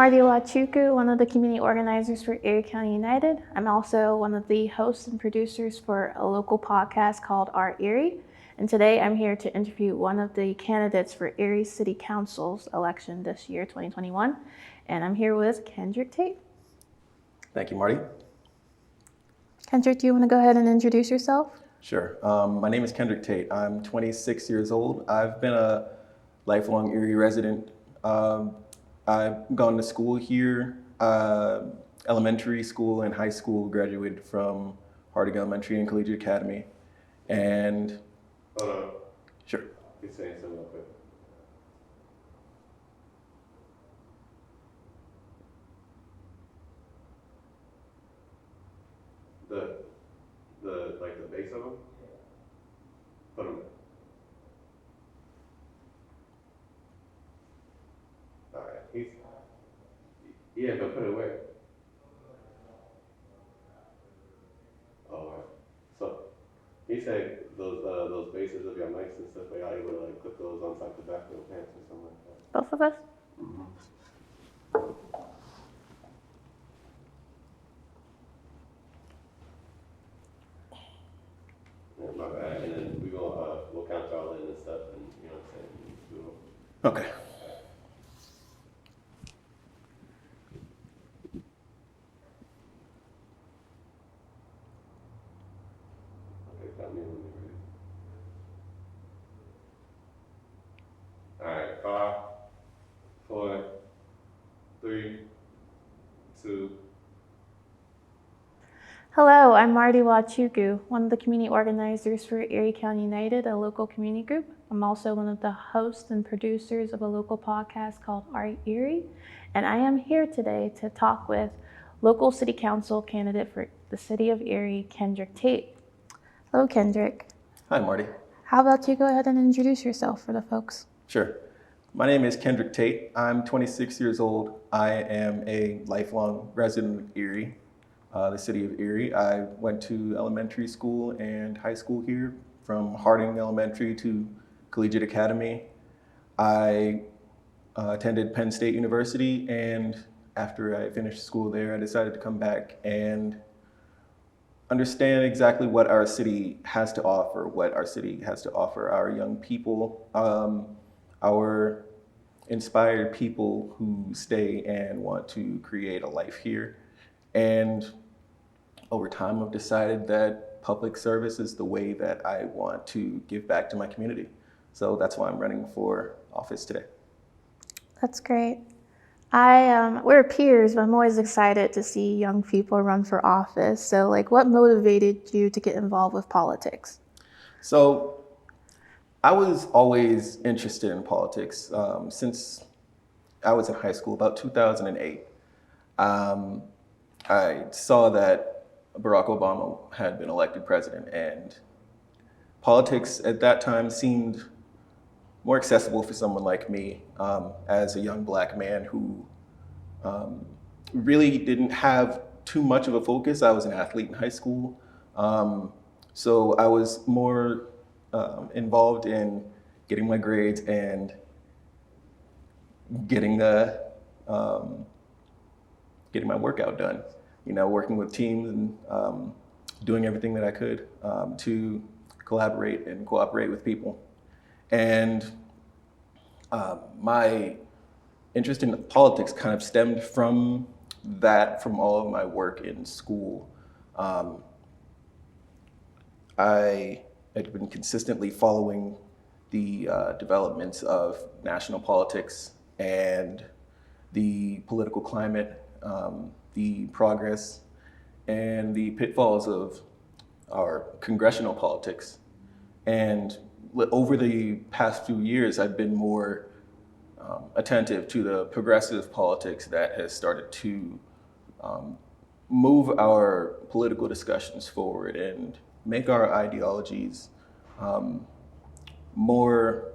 Marty Wachuku, one of the community organizers for Erie County United. I'm also one of the hosts and producers for a local podcast called Our Erie. And today I'm here to interview one of the candidates for Erie City Council's election this year, 2021. And I'm here with Kendrick Tate. Thank you, Marty. Kendrick, do you want to go ahead and introduce yourself? Sure. My name is Kendrick Tate. I'm 26 years old. I've been a lifelong Erie resident. I've gone to school here, elementary school and high school, graduated from Harding Elementary and Collegiate Academy. And Hold on. sure. He's saying something real quick. The base of him? Put him. Alright, yeah, but put it away. Oh, alright. So, he said those bases of your mics and stuff, like, are you able to like put those on top the back of your pants or something like that? Both of us? Yeah, my bad. And then we'll count y'all in and stuff, and you know what I'm saying? Okay. Okay, count me in when you're ready. Alright, 5, 4, 3, 2. Hello, I'm Marty Wachuku, one of the community organizers for Erie County United, a local community group. I'm also one of the hosts and producers of a local podcast called Our Erie, and I am here today to talk with local city council candidate for the city of Erie, Kendrick Tate. Hello, Kendrick. Hi, Marty. How about you go ahead and introduce yourself for the folks? Sure. My name is Kendrick Tate. I'm 26 years old. I am a lifelong resident of Erie, the city of Erie. I went to elementary school and high school here, from Harding Elementary to Collegiate Academy. I attended Penn State University, and after I finished school there, I decided to come back and understand exactly what our city has to offer, our young people, our inspired people who stay and want to create a life here. And over time, I've decided that public service is the way that I want to give back to my community. So that's why I'm running for office today. That's great. We're peers, but I'm always excited to see young people run for office. So, what motivated you to get involved with politics? So I was always interested in politics since I was in high school, about 2008. I saw that Barack Obama had been elected president, and politics at that time seemed more accessible for someone like me, as a young Black man who really didn't have too much of a focus. I was an athlete in high school, so I was more involved in getting my grades and getting my workout done. Working with teams and doing everything that I could to collaborate and cooperate with people. And my interest in politics kind of stemmed from all of my work in school. I had been consistently following the developments of national politics and the political climate, the progress and the pitfalls of our congressional politics. And over the past few years, I've been more attentive to the progressive politics that has started to move our political discussions forward and make our ideologies more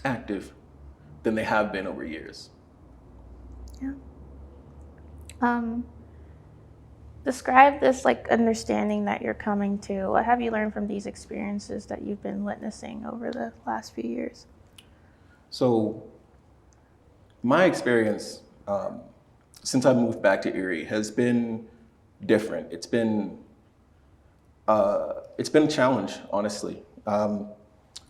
active than they have been over years. Yeah. Describe this understanding that you're coming to. What have you learned from these experiences that you've been witnessing over the last few years? So my experience since I moved back to Erie has been different. It's been a challenge, honestly.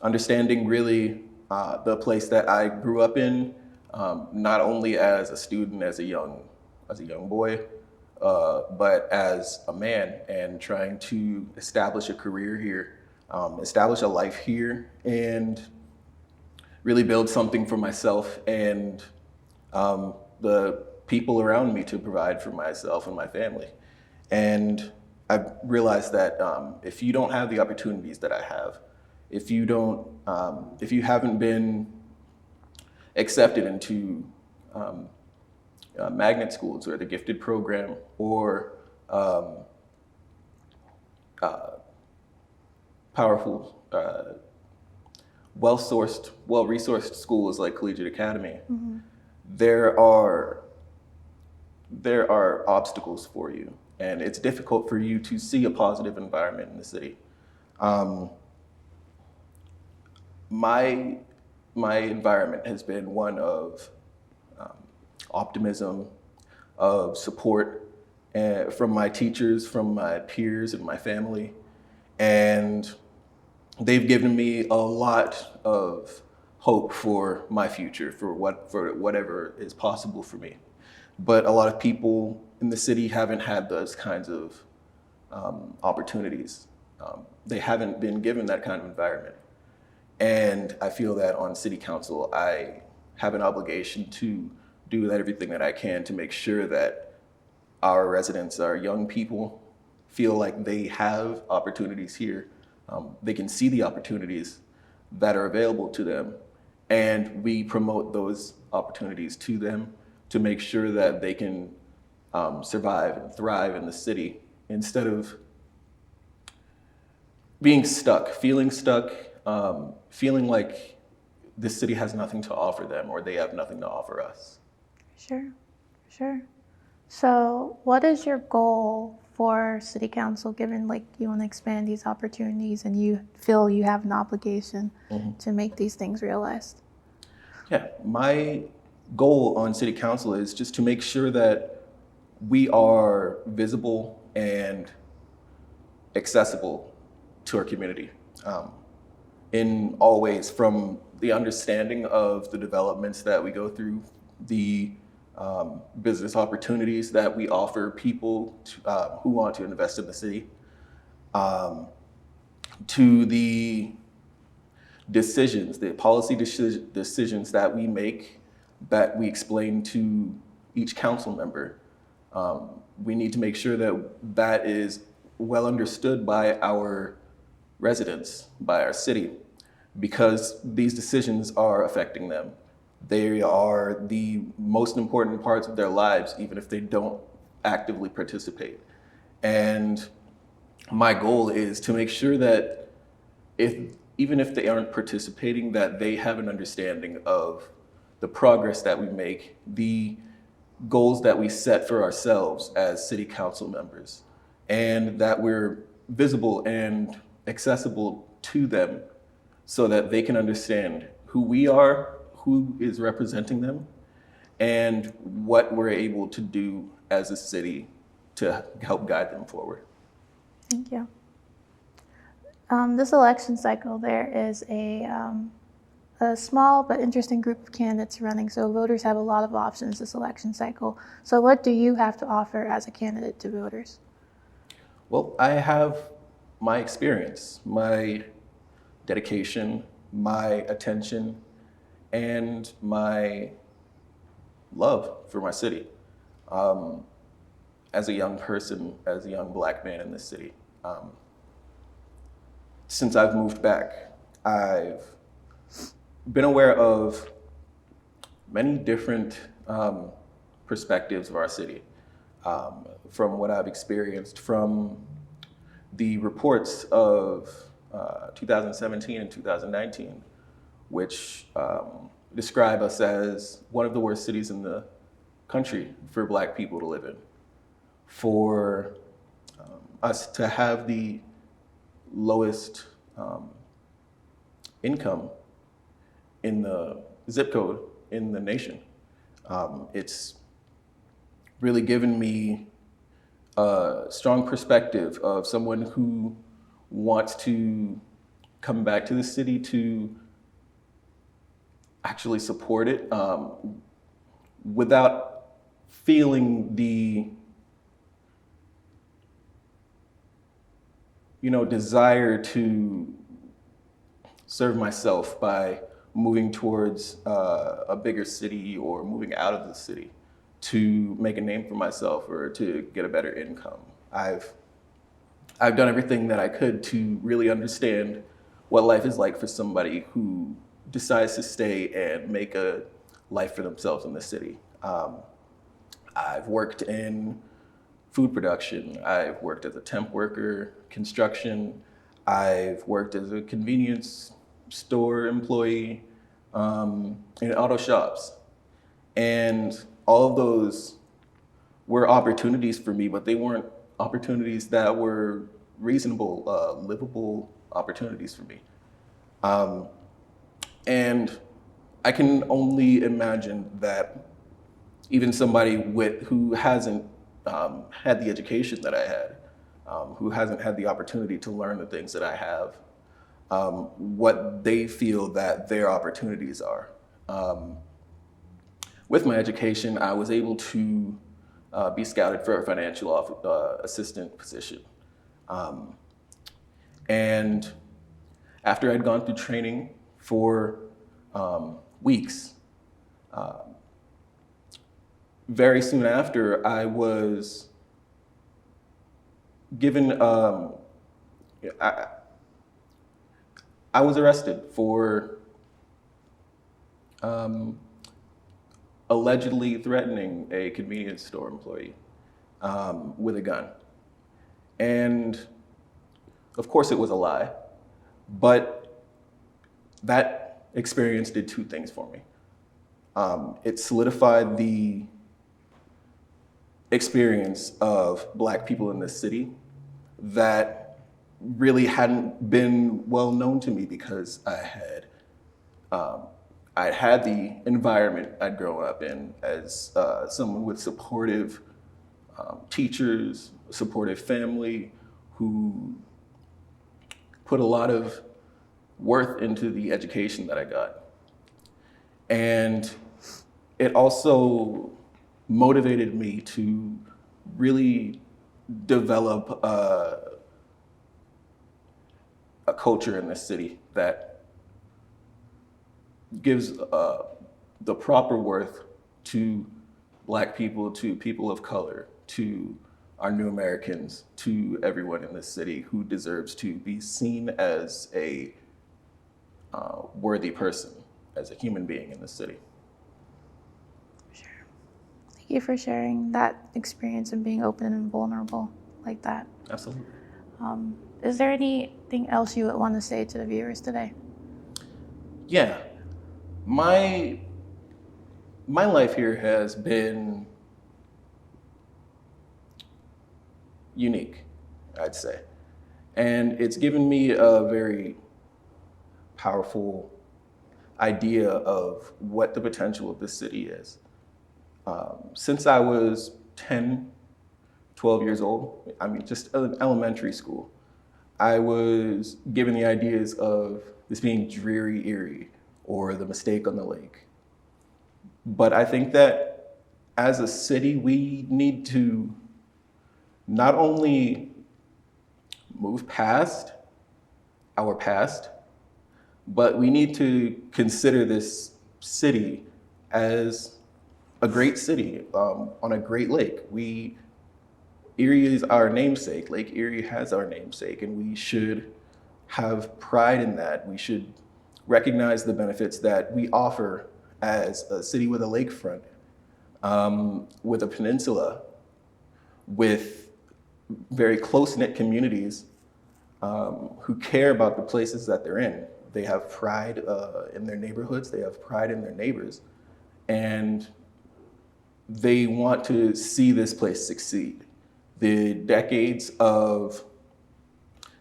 Understanding really the place that I grew up in, not only as a student, as a young boy, but as a man, and trying to establish a career here, establish a life here, and really build something for myself and the people around me to provide for myself and my family. And I've realized that if you don't have the opportunities that I have, if you haven't been accepted into magnet schools or the gifted program or powerful, well-resourced schools like Collegiate Academy, there are obstacles for you, and it's difficult for you to see a positive environment in the city. My environment has been one of optimism, of support from my teachers, from my peers, and my family, and they've given me a lot of hope for my future, for whatever is possible for me. But a lot of people in the city haven't had those kinds of opportunities. They haven't been given that kind of environment. And I feel that on city council, I have an obligation to do everything that I can to make sure that our residents, our young people, feel like they have opportunities here. They can see the opportunities that are available to them, and we promote those opportunities to them to make sure that they can survive and thrive in the city instead of being stuck, feeling like this city has nothing to offer them or they have nothing to offer us. Sure. So what is your goal for city council, given like you want to expand these opportunities and you feel you have an obligation to make these things realized? Yeah, my goal on city council is just to make sure that we are visible and accessible to our community in all ways, from the understanding of the developments that we go through, the business opportunities that we offer people who want to invest in the city, to the decisions, the policy decisions that we make, that we explain to each council member. We need to make sure that that is well understood by our residents, by our city, because these decisions are affecting them. They are the most important parts of their lives, even if they don't actively participate. And my goal is to make sure that even if they aren't participating, that they have an understanding of the progress that we make, the goals that we set for ourselves as city council members, and that we're visible and accessible to them so that they can understand who we are, who is representing them, and what we're able to do as a city to help guide them forward. Thank you. This election cycle, there is a small but interesting group of candidates running, so voters have a lot of options this election cycle. So what do you have to offer as a candidate to voters? Well, I have my experience, my dedication, my attention, and my love for my city. As a young person, as a young Black man in this city, since I've moved back, I've been aware of many different perspectives of our city, from what I've experienced from the reports of 2017 and 2019, which describe us as one of the worst cities in the country for Black people to live in, for us to have the lowest income in the zip code in the nation. It's really given me a strong perspective of someone who wants to come back to the city to actually support it without feeling the desire to serve myself by moving towards a bigger city or moving out of the city to make a name for myself or to get a better income. I've done everything that I could to really understand what life is like for somebody who decides to stay and make a life for themselves in the city. I've worked in food production. I've worked as a temp worker, construction. I've worked as a convenience store employee, in auto shops. And all of those were opportunities for me, but they weren't opportunities that were reasonable, livable opportunities for me. And I can only imagine that even somebody who hasn't had the education that I had, who hasn't had the opportunity to learn the things that I have, what they feel that their opportunities are. With my education, I was able to be scouted for a financial assistant position. And after I'd gone through training for weeks, very soon after, I was given, I was arrested for allegedly threatening a convenience store employee with a gun. And of course it was a lie, but that experience did two things for me. It solidified the experience of Black people in this city that really hadn't been well known to me because I'd had the environment I'd grown up in as someone with supportive teachers, supportive family who put a lot of worth into the education that I got. And it also motivated me to really develop a culture in this city that gives the proper worth to Black people, to people of color, to our new Americans, to everyone in this city who deserves to be seen as a worthy person, as a human being in this city. Sure. Thank you for sharing that experience and being open and vulnerable like that. Absolutely. Is there anything else you would want to say to the viewers today? Yeah. My life here has been unique, I'd say. And it's given me a very powerful idea of what the potential of this city is. Since I was 10, 12 years old, just in elementary school, I was given the ideas of this being dreary Erie or the mistake on the lake. But I think that as a city, we need to not only move past our past, but we need to consider this city as a great city on a great lake. Erie is our namesake. Lake Erie has our namesake, and we should have pride in that. We should recognize the benefits that we offer as a city with a lakefront, with a peninsula, with very close-knit communities who care about the places that they're in. They have pride in their neighborhoods, they have pride in their neighbors, and they want to see this place succeed. The decades of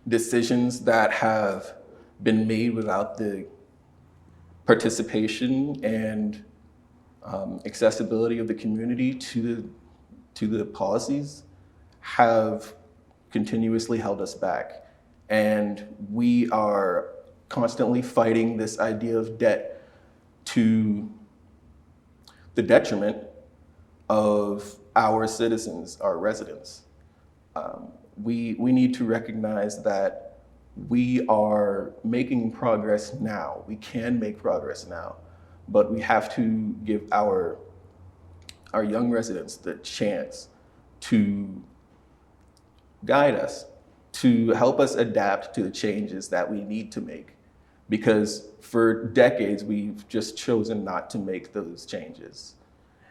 decisions that have been made without the participation and accessibility of the community to to the policies have continuously held us back. And we are constantly fighting this idea of debt to the detriment of our citizens, our residents. We need to recognize that we are making progress now. We can make progress now, but we have to give our young residents the chance to guide us, to help us adapt to the changes that we need to make. Because for decades, we've just chosen not to make those changes.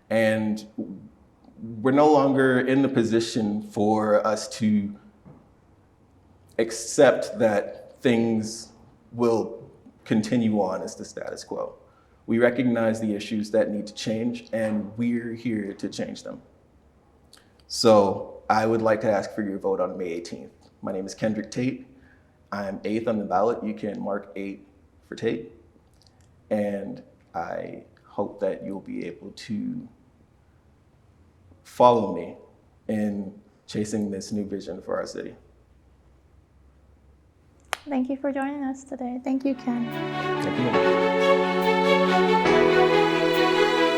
And we're no longer in the position for us to accept that things will continue on as the status quo. We recognize the issues that need to change, and we're here to change them. So I would like to ask for your vote on May 18th. My name is Kendrick Tate. I'm 8th on the ballot. You can mark 8 for Tate. And I hope that you'll be able to follow me in chasing this new vision for our city. Thank you for joining us today. Thank you, Ken. Thank you.